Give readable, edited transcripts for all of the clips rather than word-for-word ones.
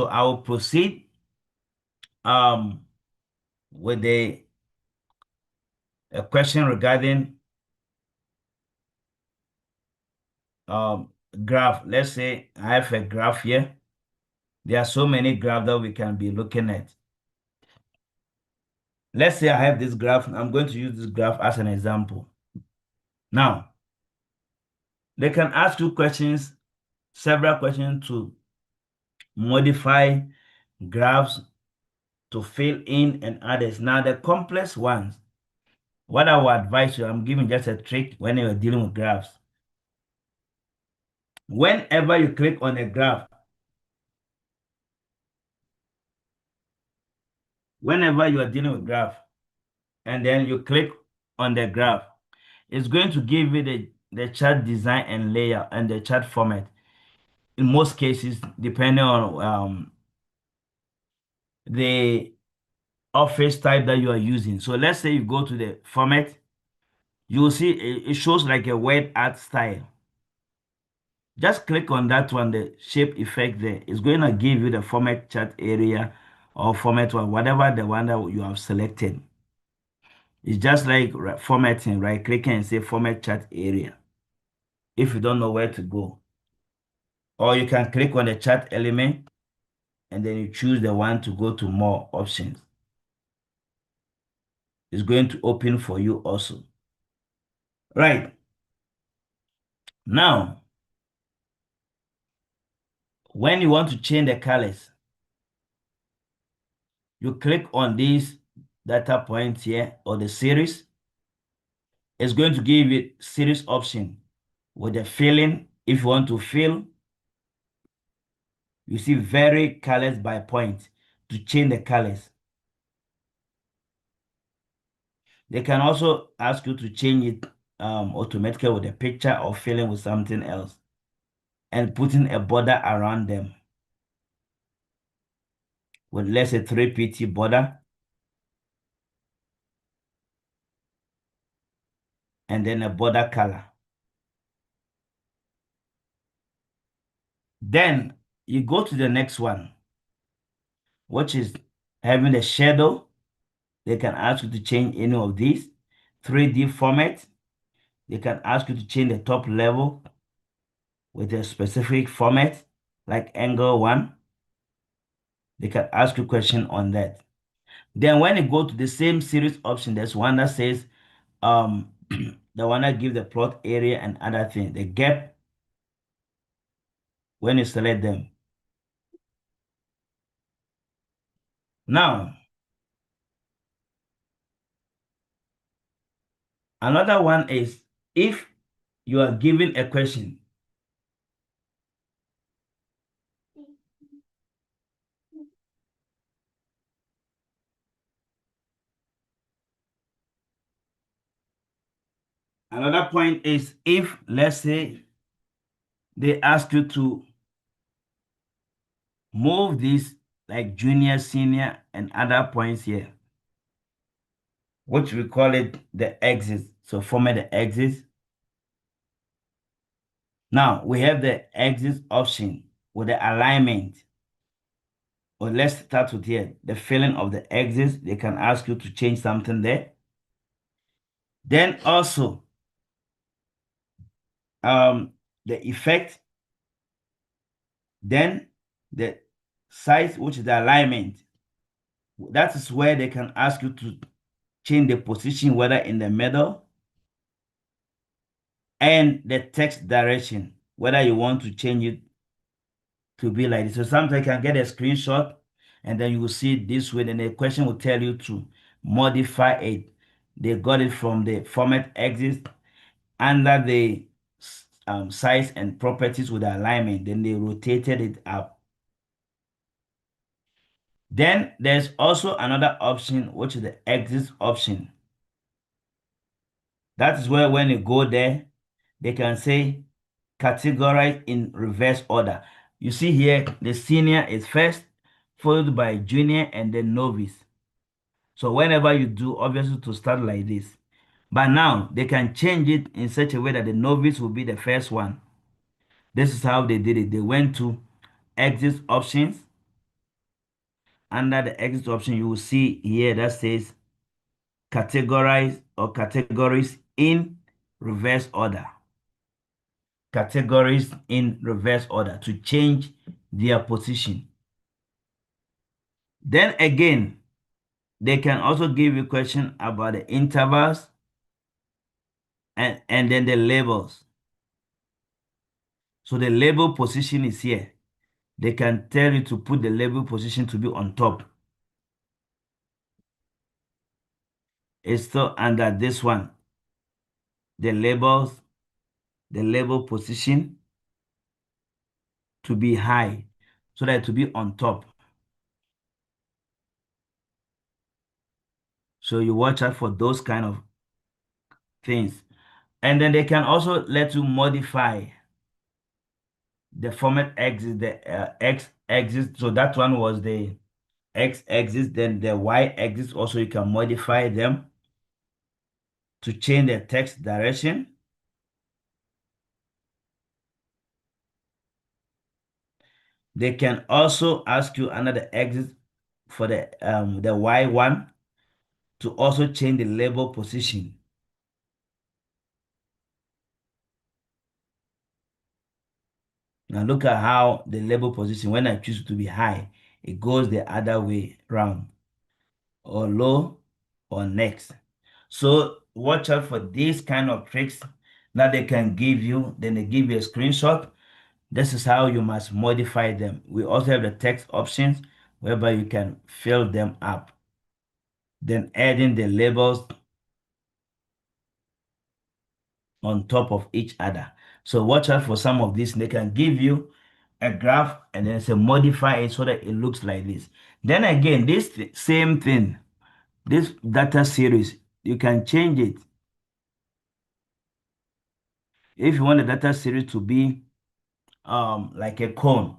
So I will proceed with a question regarding um, graph. Let's say I have a graph here. There are so many graphs that we can be looking at. Let's say I have this graph. I'm going to use this graph as an example. Now, they can ask you questions, several questions to modify graphs, to fill in and others. Now, the complex ones, what I would advise you, I'm giving just a trick when you're dealing with graphs. Whenever you click on a graph, whenever you are dealing with graph, and then you click on the graph, it's going to give you the chart design and layout and the chart format. In most cases, depending on the office type that you are using. So let's say you go to the format, you will see it shows like a word art style. Just click on that one, the shape effect there. It's going to give you the format chart area or format one, whatever the one that you have selected. It's just like formatting, right? Clicking and say format chart area if you don't know where to go. Or you can click on the chart element and then you choose the one to go to more options. It's going to open for you also. Right. Now, when you want to change the colors, you click on these data points here or the series. It's going to give you series option with the filling. If you want to fill, you see vary colors by point to change the colors. They can also ask you to change it automatically with a picture or filling with something else and putting a border around them with, let's say, 3pt border and then a border color. Then you go to the next one, which is having a shadow. They can ask you to change any of these. 3D format. They can ask you to change the top level with a specific format, like angle 1. They can ask you a question on that. Then when you go to the same series option, there's one that says the one that gives the plot area and other things. The gap, when you select them. Now, another one is if you are given a question. Another point is if, let's say, they ask you to move this like junior, senior, and other points here, which we call it the axis. So format the axis. Now we have the axis option with the alignment. Or let's start with here, the filling of the axis. They can ask you to change something there. Then also the effect, then the size, which is the alignment. That is where they can ask you to change the position, whether in the middle, and the text direction, whether you want to change it to be like this. So sometimes you can get a screenshot and then you will see it this way, then the question will tell you to modify it. They got it from the format axis under the size and properties with the alignment, then they rotated it up. Then there's also another option, which is the axis option. That is where when you go there, they can say categorize in reverse order. You see here, the senior is first, followed by junior and then novice. So whenever you do, obviously to start like this. But now they can change it in such a way that the novice will be the first one. This is how they did it. They went to exit options under the exit option, you will see here that says categorize or categories in reverse order. Categories in reverse order to change their position. Then again, they can also give you question about the intervals and then the labels. So the label position is here. They can tell you to put the label position to be on top. It's still under this one. The labels, the label position to be high so that to be on top. So you watch out for those kind of things. And then they can also let you modify the format axis, the X axis. So that one was the X axis. Then the Y axis also you can modify them to change the text direction. They can also ask you another axis for the Y1 to also change the label position. Now look at how the label position, when I choose to be high, it goes the other way round, or low or next. So watch out for these kind of tricks that they can give you. Then they give you a screenshot. This is how you must modify them. We also have the text options whereby you can fill them up. Then adding the labels on top of each other. So watch out for some of these. They can give you a graph and then say modify it so that it looks like this. Then again, this same thing, this data series, you can change it. If you want the data series to be like a cone,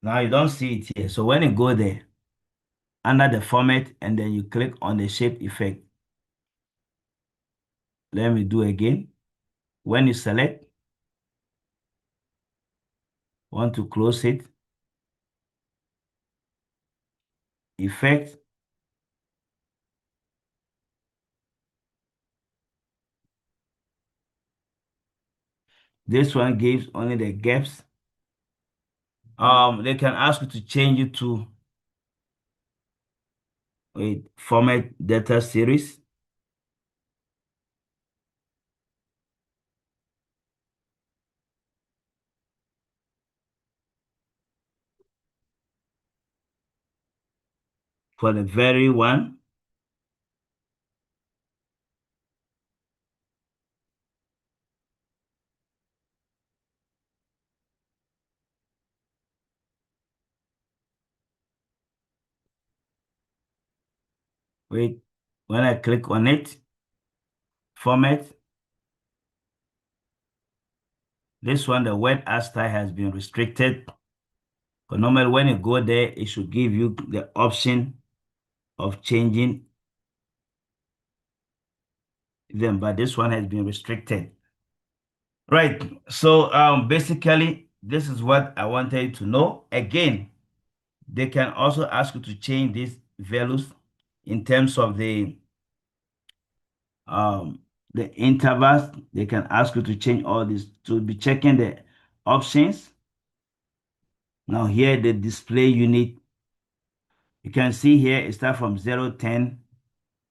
now you don't see it here. So when you go there, under the format, and then you click on the shape effect. Let me do again. When you select, want to close it, effect, this one gives only the gaps. They can ask you to change it to a format data series. For the very one, wait, when I click on it, format, this one, the word art style has been restricted. But normally when you go there, it should give you the option of changing them, but this one has been restricted. Right. So basically, this is what I wanted you to know. Again, they can also ask you to change these values in terms of the intervals. They can ask you to change all this to be checking the options. Now here the display unit, you can see here it starts from 0 10,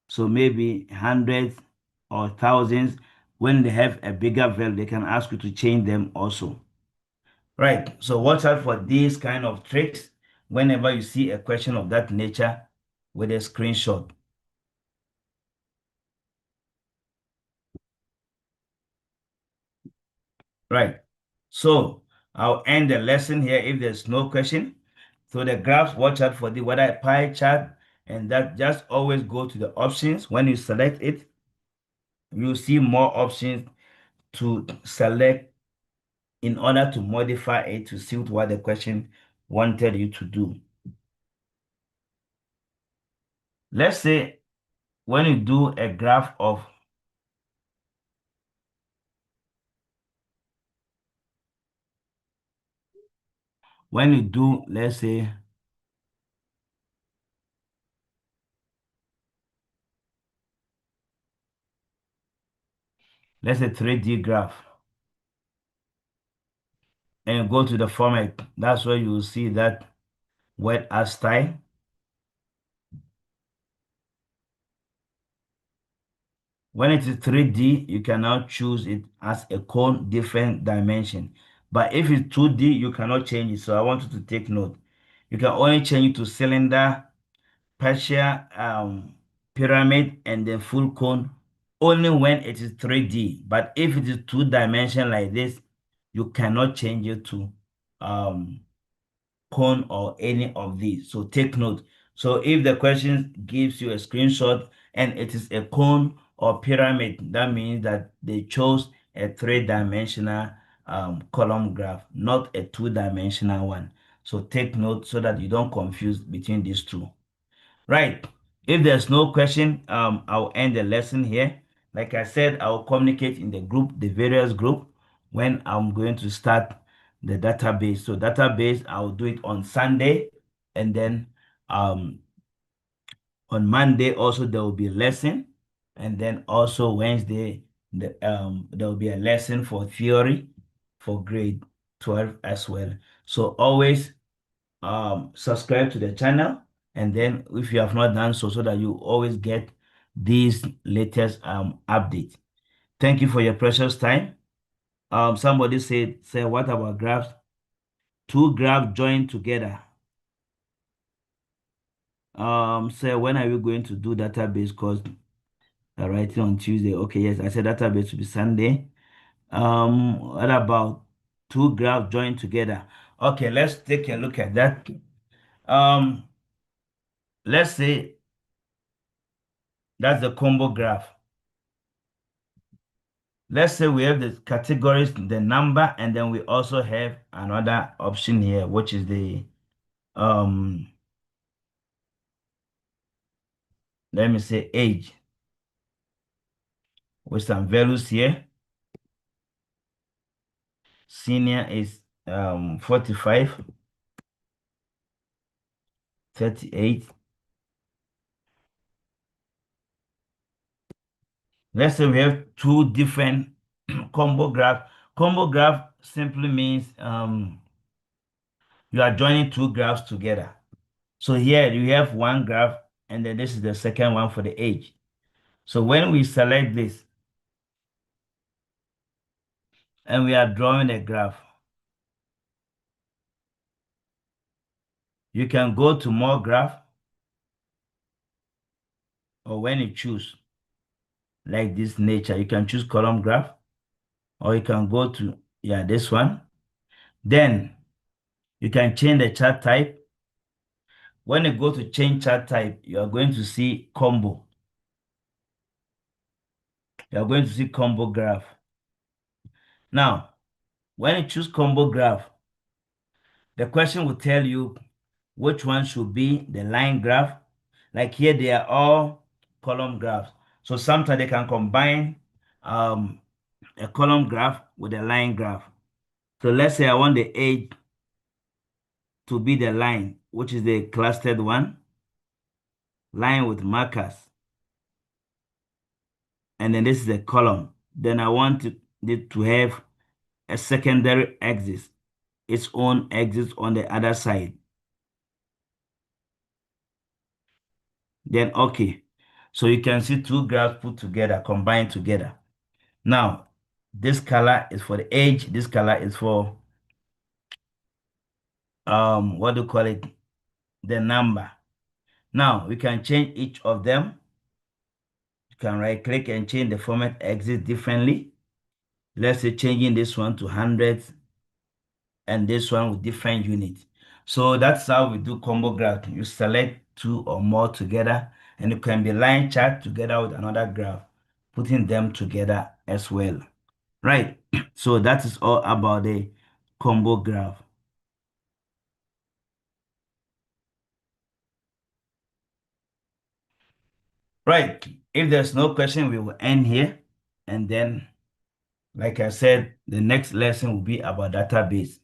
so maybe hundreds or thousands. When they have a bigger value, they can ask you to change them also. Right. So watch out for these kind of tricks whenever you see a question of that nature with a screenshot. Right. So I'll end the lesson here if there's no question. So the graphs, watch out for the whether pie chart, and that just always go to the options. When you select it, you see more options to select in order to modify it to suit what the question wanted you to do. Let's say when you do a graph of let's say let's say 3D graph, and go to the format. That's where you will see that word as style. When it is 3D, you can now choose it as a cone, different dimension. But if it's 2D, you cannot change it. So I want you to take note. You can only change it to cylinder, partial, pyramid, and then full cone only when it is 3D. But if it is two-dimension like this, you cannot change it to um, cone or any of these. So take note. So if the question gives you a screenshot and it is a cone or pyramid, that means that they chose a three-dimensional column graph, not a two-dimensional one. So take note so that you don't confuse between these two. Right. If there's no question, I'll end the lesson here. Like I said, I'll communicate in the group, the various group, when I'm going to start the database. So database, I'll do it on Sunday, and then um, on Monday also there will be a lesson, and then also Wednesday there will be a lesson for theory for grade 12 as well. So always subscribe to the channel, and then if you have not done so, so that you always get these latest updates. Thank you for your precious time. Somebody say what about graphs? Two graphs joined together. Say when are you going to do database course? Writing on Tuesday. Okay, yes, I said database will be Sunday. What about two graphs joined together? Okay, let's take a look at that. Um, let's say that's the combo graph. Let's say we have the categories, the number, and then we also have another option here, which is the um let me say age with some values here. Senior is 45, 38. Let's say we have two different combo graph. Combo graph simply means you are joining two graphs together. So here you have one graph, and then this is the second one for the age. So when we select this and we are drawing a graph, you can go to more graph, or when you choose like this nature, you can choose column graph, or you can go to, yeah, this one. Then you can change the chart type. When you go to change chart type, you are going to see combo. You are going to see combo graph. Now, when you choose combo graph, the question will tell you which one should be the line graph. Like here, they are all column graphs. So sometimes they can combine a column graph with a line graph. So let's say I want the age to be the line, which is the clustered one, line with markers. And then this is a column. Then I want it to have a secondary axis, its own axis on the other side. Then, okay. So you can see two graphs put together, combined together. Now, this color is for the age. This color is for, what do you call it? The number. Now, we can change each of them. You can right click and change the format axis differently. Let's say changing this one to hundreds and this one with different units. So that's how we do combo graph. You select two or more together, and it can be line chart together with another graph, putting them together as well. Right. So that is all about the combo graph. Right. If there's no question, we will end here. And then, like I said, the next lesson will be about database.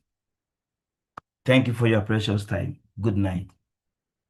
Thank you for your precious time. Good night.